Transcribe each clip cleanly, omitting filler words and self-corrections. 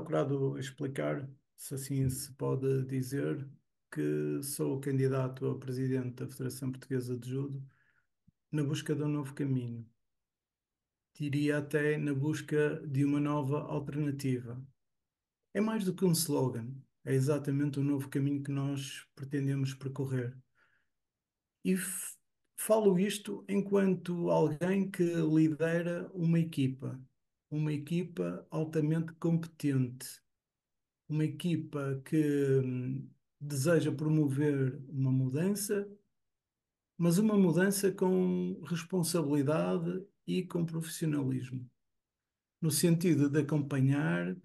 procurado explicar, se assim se pode dizer, que sou candidato a presidente da Federação Portuguesa de Judo na busca de um novo caminho. Diria até na busca de uma nova alternativa. É mais do que um slogan, é exatamente o novo caminho que nós pretendemos percorrer. E falo isto enquanto alguém que lidera uma equipa altamente competente, uma equipa que deseja promover uma mudança, mas uma mudança com responsabilidade e com profissionalismo, no sentido de acompanhar,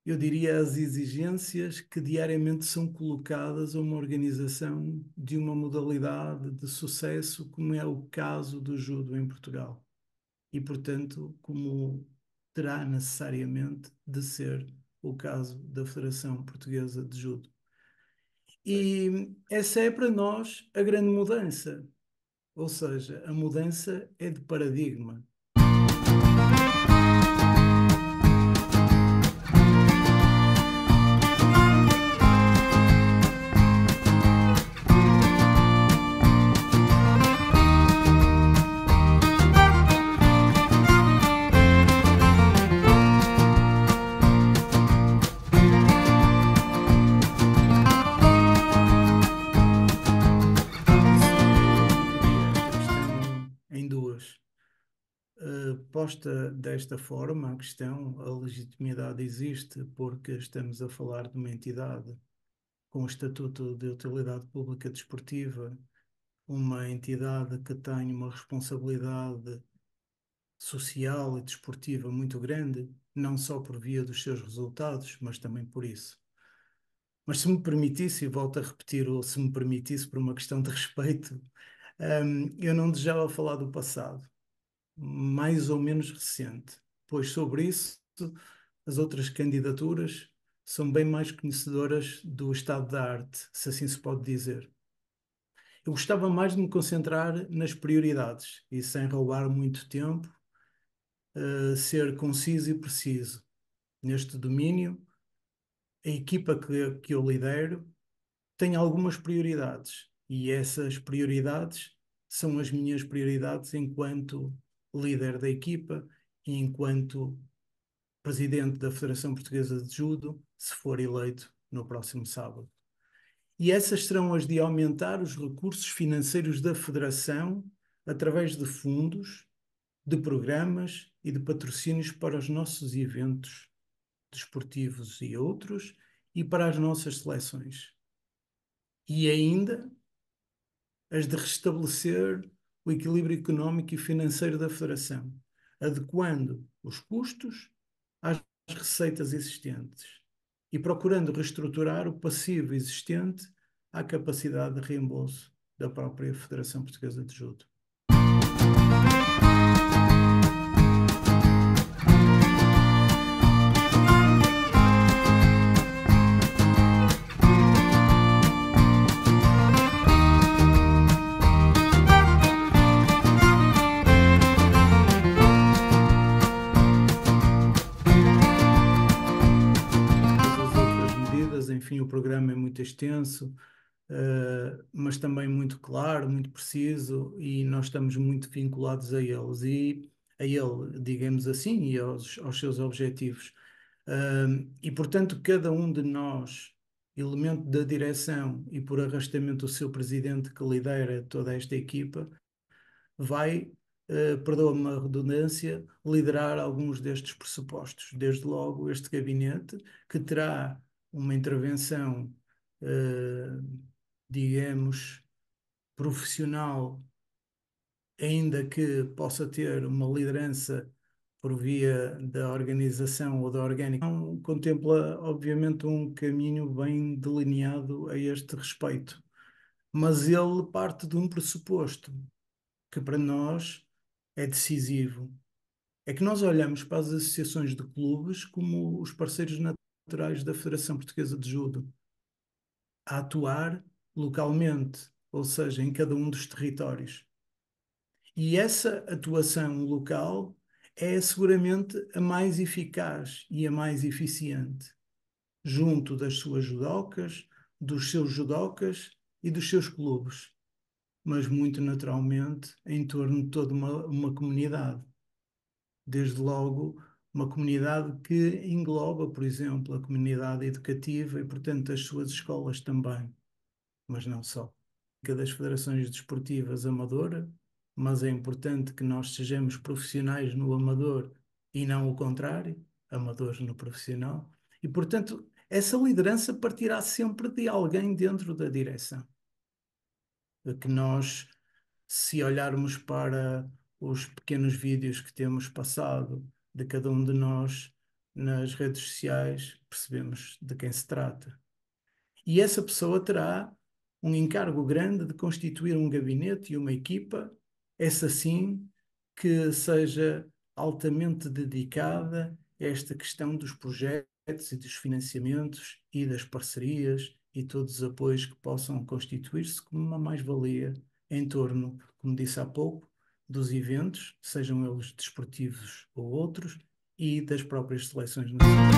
eu diria, as exigências que diariamente são colocadas a uma organização de uma modalidade de sucesso, como é o caso do judo em Portugal. E, portanto, como terá necessariamente de ser o caso da Federação Portuguesa de Judo. E essa é para nós a grande mudança, ou seja, a mudança é de paradigma. Em duas. Posta desta forma, a questão, a legitimidade existe porque estamos a falar de uma entidade com o Estatuto de Utilidade Pública Desportiva, uma entidade que tem uma responsabilidade social e desportiva muito grande, não só por via dos seus resultados, mas também por isso. Mas se me permitisse, e volto a repetir, ou se me permitisse por uma questão de respeito, eu não desejava falar do passado, mais ou menos recente, pois sobre isso as outras candidaturas são bem mais conhecedoras do estado da arte, se assim se pode dizer. Eu gostava mais de me concentrar nas prioridades e, sem roubar muito tempo, ser conciso e preciso. Neste domínio, a equipa que eu lidero tem algumas prioridades e essas prioridades são as minhas prioridades enquanto líder da equipa e enquanto presidente da Federação Portuguesa de Judo, se for eleito no próximo sábado. E essas serão as de aumentar os recursos financeiros da Federação através de fundos, de programas e de patrocínios para os nossos eventos desportivos e outros e para as nossas seleções. E ainda as de restabelecer o equilíbrio económico e financeiro da Federação, adequando os custos às receitas existentes e procurando reestruturar o passivo existente à capacidade de reembolso da própria Federação Portuguesa de Judo. Enfim, o programa é muito extenso, mas também muito claro, muito preciso, e nós estamos muito vinculados a eles e a ele, digamos assim, e aos seus objetivos. E, portanto, cada um de nós, elemento da direção e por arrastamento o seu presidente que lidera toda esta equipa, vai, perdoa-me a redundância, liderar alguns destes pressupostos. Desde logo este gabinete, que terá uma intervenção, eh, digamos, profissional, ainda que possa ter uma liderança por via da organização ou da orgânica, não contempla, obviamente, um caminho bem delineado a este respeito. Mas ele parte de um pressuposto que para nós é decisivo. É que nós olhamos para as associações de clubes como os parceiros naturais da Federação Portuguesa de Judo, a atuar localmente, ou seja, em cada um dos territórios. E essa atuação local é seguramente a mais eficaz e a mais eficiente, junto das suas judocas, dos seus judocas e dos seus clubes, mas muito naturalmente em torno de toda uma comunidade. Desde logo, uma comunidade que engloba, por exemplo, a comunidade educativa e, portanto, as suas escolas também, mas não só. Das federações desportivas amadora, mas é importante que nós sejamos profissionais no amador e não o contrário, amadores no profissional. E, portanto, essa liderança partirá sempre de alguém dentro da direção. Que nós, se olharmos para os pequenos vídeos que temos passado de cada um de nós nas redes sociais, percebemos de quem se trata. E essa pessoa terá um encargo grande de constituir um gabinete e uma equipa, essa sim, que seja altamente dedicada a esta questão dos projetos e dos financiamentos e das parcerias e todos os apoios que possam constituir-se como uma mais-valia em torno, como disse há pouco, dos eventos, sejam eles desportivos ou outros, e das próprias seleções nacionais.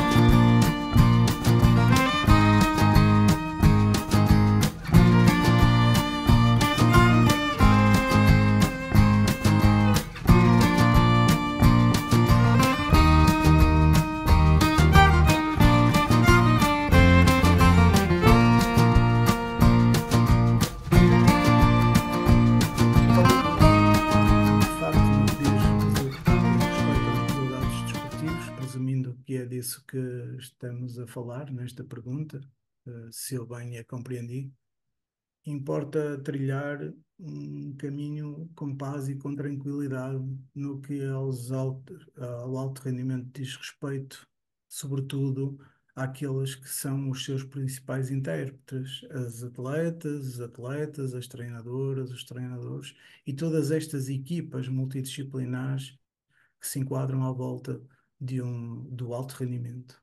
De facto, no que diz respeito aos modalidades desportivos, presumindo que é disso que estamos a falar nesta pergunta, se eu bem a compreendi, importa trilhar um caminho com paz e com tranquilidade no que ao alto rendimento diz respeito, sobretudo àqueles que são os seus principais intérpretes, as atletas, os atletas, as treinadoras, os treinadores e todas estas equipas multidisciplinares que se enquadram à volta do alto rendimento.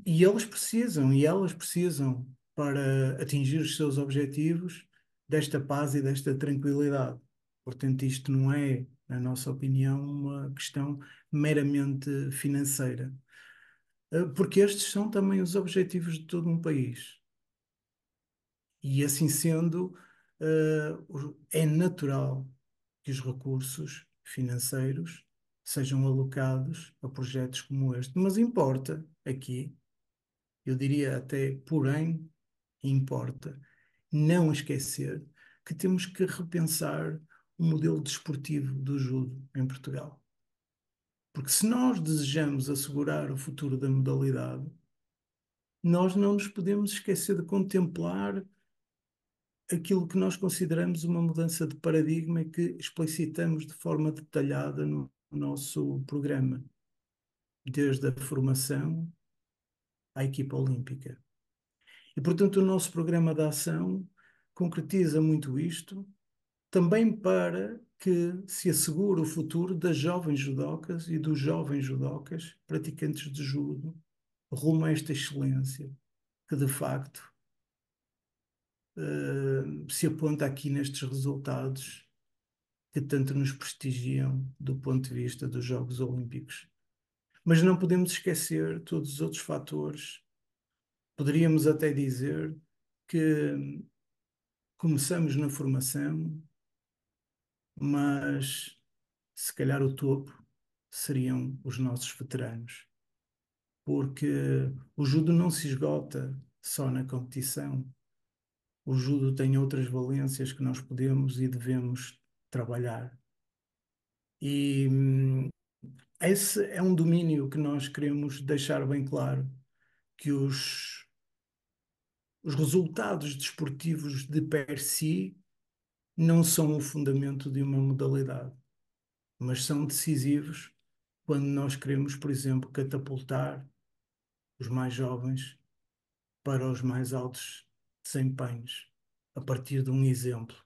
E eles precisam, e elas precisam, para atingir os seus objetivos, desta paz e desta tranquilidade. Portanto, isto não é, na nossa opinião, uma questão meramente financeira. Porque estes são também os objetivos de todo um país. E assim sendo, é natural que os recursos financeiros sejam alocados a projetos como este. Mas importa aqui, eu diria até, porém, importa não esquecer que temos que repensar o modelo desportivo do judo em Portugal. Porque se nós desejamos assegurar o futuro da modalidade, nós não nos podemos esquecer de contemplar aquilo que nós consideramos uma mudança de paradigma e que explicitamos de forma detalhada no nosso programa, desde a formação à equipa olímpica. E, portanto, o nosso programa de ação concretiza muito isto, também para que se assegure o futuro das jovens judocas e dos jovens judocas praticantes de judo, rumo a esta excelência, que de facto se aponta aqui nestes resultados que tanto nos prestigiam do ponto de vista dos Jogos Olímpicos. Mas não podemos esquecer todos os outros fatores. Poderíamos até dizer que começamos na formação, mas se calhar o topo seriam os nossos veteranos, porque o judo não se esgota só na competição. O judo tem outras valências que nós podemos e devemos trabalhar. E esse é um domínio que nós queremos deixar bem claro, que os resultados desportivos de per si não são o fundamento de uma modalidade, mas são decisivos quando nós queremos, por exemplo, catapultar os mais jovens para os mais altos desempenhos, a partir de um exemplo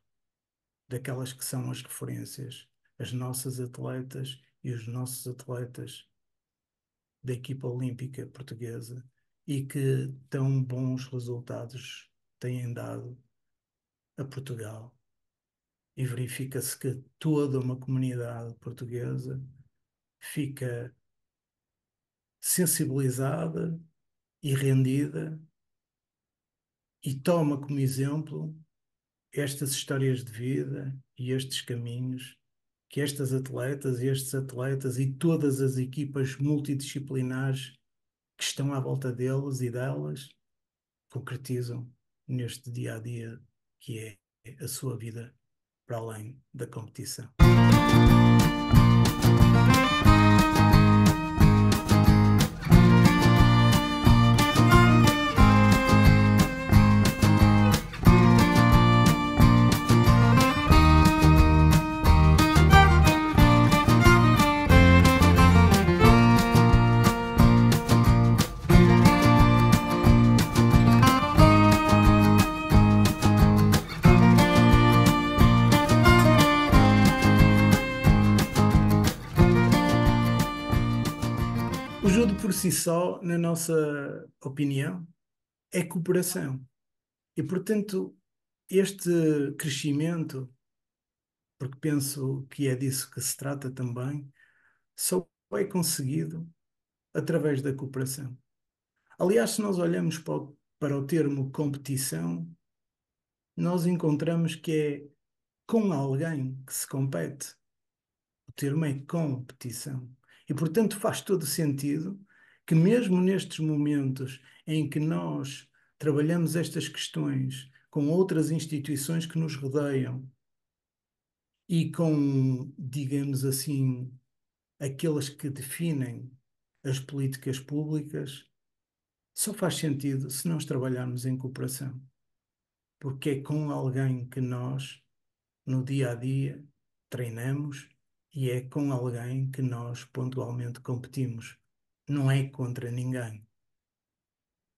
daquelas que são as referências, as nossas atletas e os nossos atletas da equipa olímpica portuguesa e que tão bons resultados têm dado a Portugal. E verifica-se que toda uma comunidade portuguesa fica sensibilizada e rendida e toma como exemplo estas histórias de vida e estes caminhos que estas atletas e estes atletas e todas as equipas multidisciplinares que estão à volta deles e delas concretizam neste dia a dia que é a sua vida para além da competição. O judo por si só, na nossa opinião, é cooperação. E, portanto, este crescimento, porque penso que é disso que se trata também, só é conseguido através da cooperação. Aliás, se nós olhamos para o termo competição, nós encontramos que é com alguém que se compete. O termo é competição. E, portanto, faz todo sentido que, mesmo nestes momentos em que nós trabalhamos estas questões com outras instituições que nos rodeiam e com, digamos assim, aqueles que definem as políticas públicas, só faz sentido se nós trabalharmos em cooperação. Porque é com alguém que nós, no dia a dia, treinamos e é com alguém que nós pontualmente competimos. Não é contra ninguém.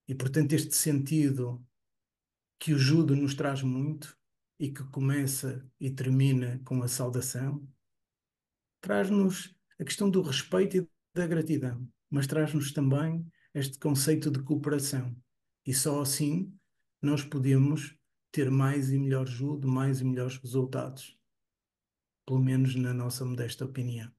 E, portanto, este sentido que o judo nos traz muito e que começa e termina com a saudação, traz-nos a questão do respeito e da gratidão, mas traz-nos também este conceito de cooperação. E só assim nós podemos ter mais e melhor judo, mais e melhores resultados, pelo menos na nossa modesta opinião.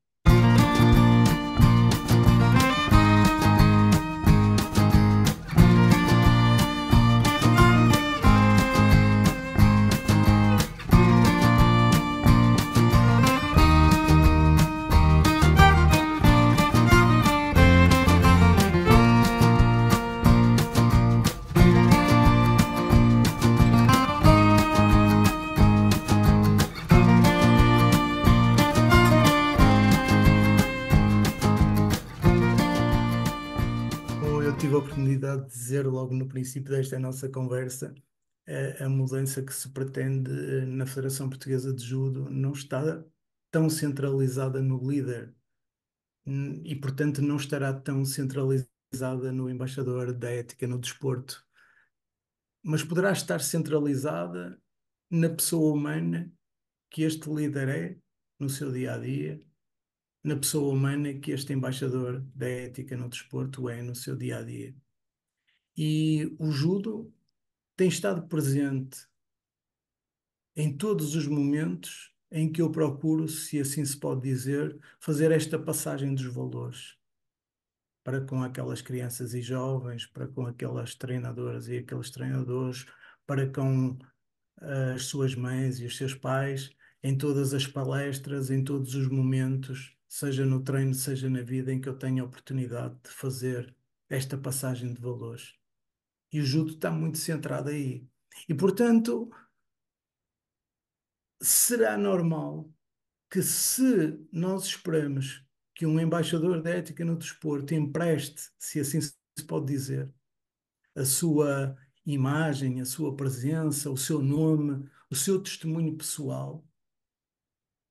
Ou eu tive a oportunidade de dizer logo no princípio desta nossa conversa, a mudança que se pretende na Federação Portuguesa de Judo não está tão centralizada no líder, e, portanto, não estará tão centralizada no embaixador da ética no desporto, mas poderá estar centralizada na pessoa humana que este líder é no seu dia a dia, na pessoa humana que este embaixador da ética no desporto é no seu dia a dia. E o judo tem estado presente em todos os momentos em que eu procuro, se assim se pode dizer, fazer esta passagem dos valores para com aquelas crianças e jovens, para com aquelas treinadoras e aqueles treinadores, para com as suas mães e os seus pais, em todas as palestras, em todos os momentos, seja no treino, seja na vida, em que eu tenho a oportunidade de fazer esta passagem de valores. E o judo está muito centrado aí. E, portanto, será normal que, se nós esperamos que um embaixador da ética no desporto empreste, se assim se pode dizer, a sua imagem, a sua presença, o seu nome, o seu testemunho pessoal,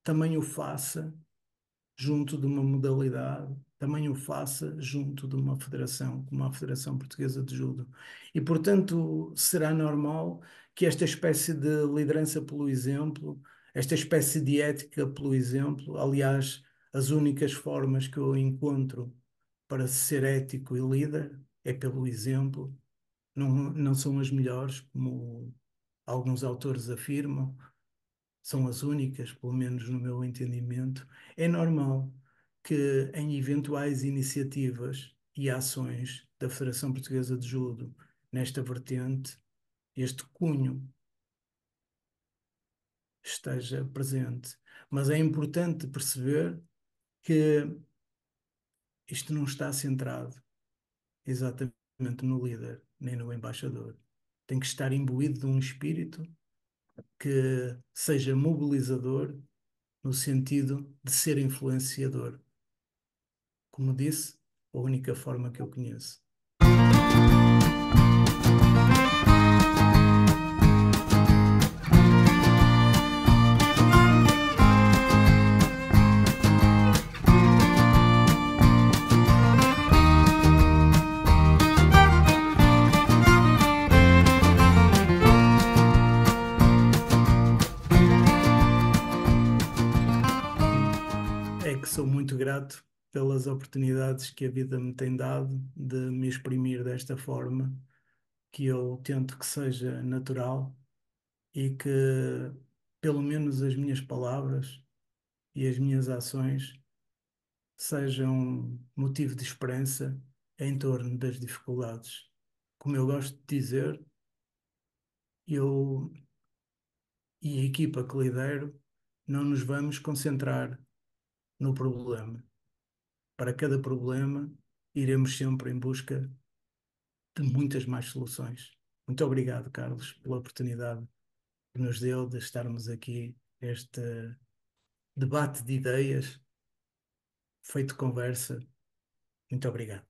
também o faça junto de uma modalidade, também o faça junto de uma federação, como a Federação Portuguesa de Judo. E, portanto, será normal que esta espécie de liderança pelo exemplo, esta espécie de ética pelo exemplo, aliás, as únicas formas que eu encontro para ser ético e líder é pelo exemplo, não são as melhores, como alguns autores afirmam, são as únicas, pelo menos no meu entendimento. É normal que em eventuais iniciativas e ações da Federação Portuguesa de Judo nesta vertente, este cunho esteja presente. Mas é importante perceber que isto não está centrado exatamente no líder, nem no embaixador. Tem que estar imbuído de um espírito que seja mobilizador no sentido de ser influenciador. Como disse, a única forma que eu conheço. É que sou muito grato pelas oportunidades que a vida me tem dado de me exprimir desta forma, que eu tento que seja natural e que, pelo menos, as minhas palavras e as minhas ações sejam motivo de esperança em torno das dificuldades. Como eu gosto de dizer, eu e a equipa que lidero não nos vamos concentrar no problema. Para cada problema, iremos sempre em busca de muitas mais soluções. Muito obrigado, Carlos, pela oportunidade que nos deu de estarmos aqui este debate de ideias, feito conversa. Muito obrigado.